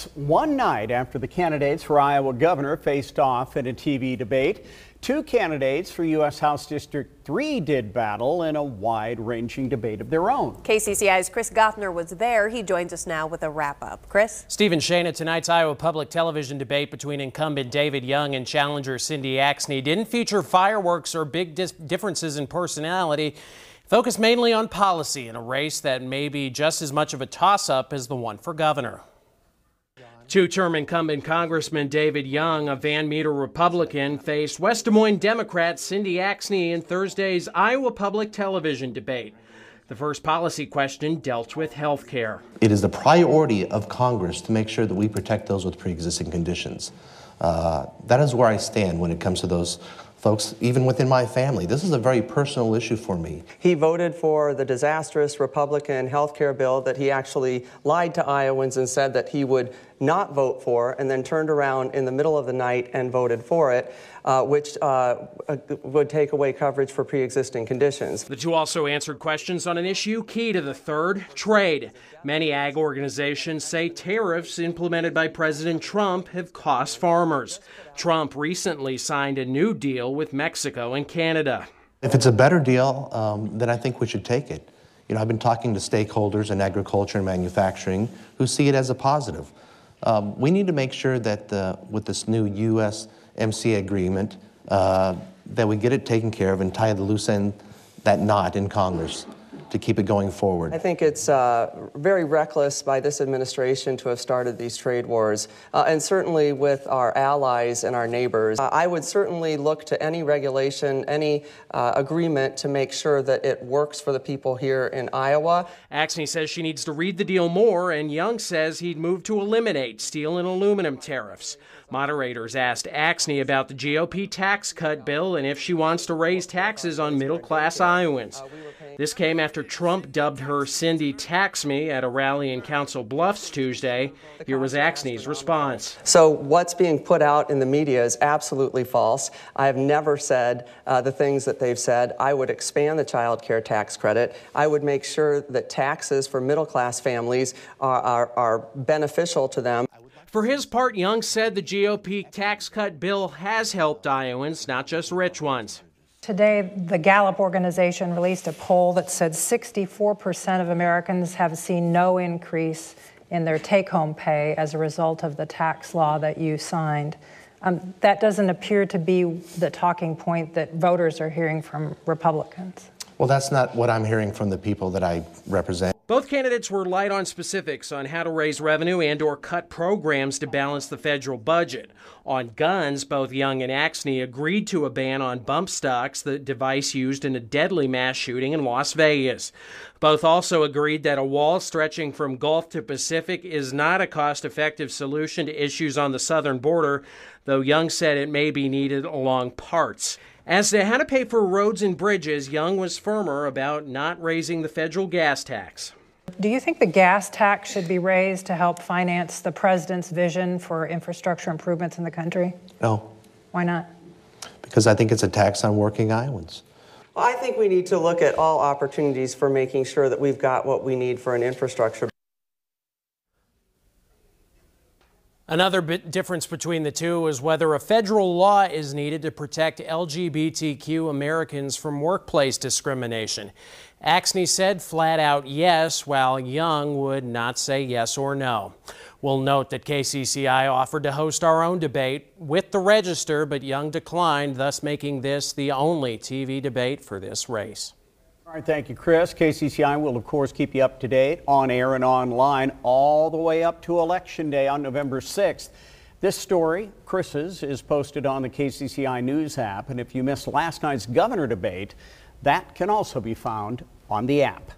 This one night after the candidates for Iowa governor faced off in a TV debate, two candidates for U.S. House District 3 did battle in a wide-ranging debate of their own. KCCI's Chris Gothner was there. He joins us now with a wrap-up. Chris? Stephen Shana, tonight's Iowa Public Television debate between incumbent David Young and challenger Cindy Axne didn't feature fireworks or big differences in personality. Focused mainly on policy in a race that may be just as much of a toss-up as the one for governor. Two-term incumbent Congressman David Young, a Van Meter Republican, faced West Des Moines Democrat Cindy Axne in Thursday's Iowa Public Television debate. The first policy question dealt with health care. It is the priority of Congress to make sure that we protect those with pre-existing conditions. That is where I stand when it comes to those folks, even within my family. This is a very personal issue for me. He voted for the disastrous Republican health care bill that he actually lied to Iowans and said that he would not vote for, and then turned around in the middle of the night and voted for it, which would take away coverage for pre-existing conditions. The two also answered questions on an issue key to the third, trade. Many ag organizations say tariffs implemented by President Trump have cost farmers. Trump recently signed a new deal with Mexico and Canada. If it's a better deal, then I think we should take it. You know, I've been talking to stakeholders in agriculture and manufacturing who see it as a positive. We need to make sure that with this new USMCA agreement, that we get it taken care of and tie the loose end, that knot in Congress, to keep it going forward. I think it's very reckless by this administration to have started these trade wars, and certainly with our allies and our neighbors. I would certainly look to any regulation, any agreement to make sure that it works for the people here in Iowa. Axne says she needs to read the deal more, and Young says he'd move to eliminate steel and aluminum tariffs. Moderators asked Axne about the GOP tax cut bill and if she wants to raise taxes on middle-class Iowans. This came after Trump dubbed her Cindy Tax-Me at a rally in Council Bluffs Tuesday. Here was Axne's response. So what's being put out in the media is absolutely false. I have never said the things that they've said. I would expand the child care tax credit. I would make sure that taxes for middle-class families are beneficial to them. For his part, Young said the GOP tax cut bill has helped Iowans, not just rich ones. Today, the Gallup organization released a poll that said 64% of Americans have seen no increase in their take-home pay as a result of the tax law that you signed. That doesn't appear to be the talking point that voters are hearing from Republicans. Well, that's not what I'm hearing from the people that I represent. Both candidates were light on specifics on how to raise revenue and/or cut programs to balance the federal budget. On guns, both Young and Axne agreed to a ban on bump stocks, the device used in a deadly mass shooting in Las Vegas. Both also agreed that a wall stretching from Gulf to Pacific is not a cost-effective solution to issues on the southern border, though Young said it may be needed along parts. As to how to pay for roads and bridges, Young was firmer about not raising the federal gas tax. Do you think the gas tax should be raised to help finance the president's vision for infrastructure improvements in the country? No. Why not? Because I think it's a tax on working Iowans. Well, I think we need to look at all opportunities for making sure that we've got what we need for an infrastructure. Another difference between the two is whether a federal law is needed to protect LGBTQ Americans from workplace discrimination. Axne said flat out yes, while Young would not say yes or no. We'll note that KCCI offered to host our own debate with the Register, but Young declined, thus making this the only TV debate for this race. All right, thank you, Chris. KCCI will, of course, keep you up to date on air and online all the way up to Election Day on November 6th. This story, Chris's, is posted on the KCCI News app, and if you missed last night's governor debate, that can also be found on the app.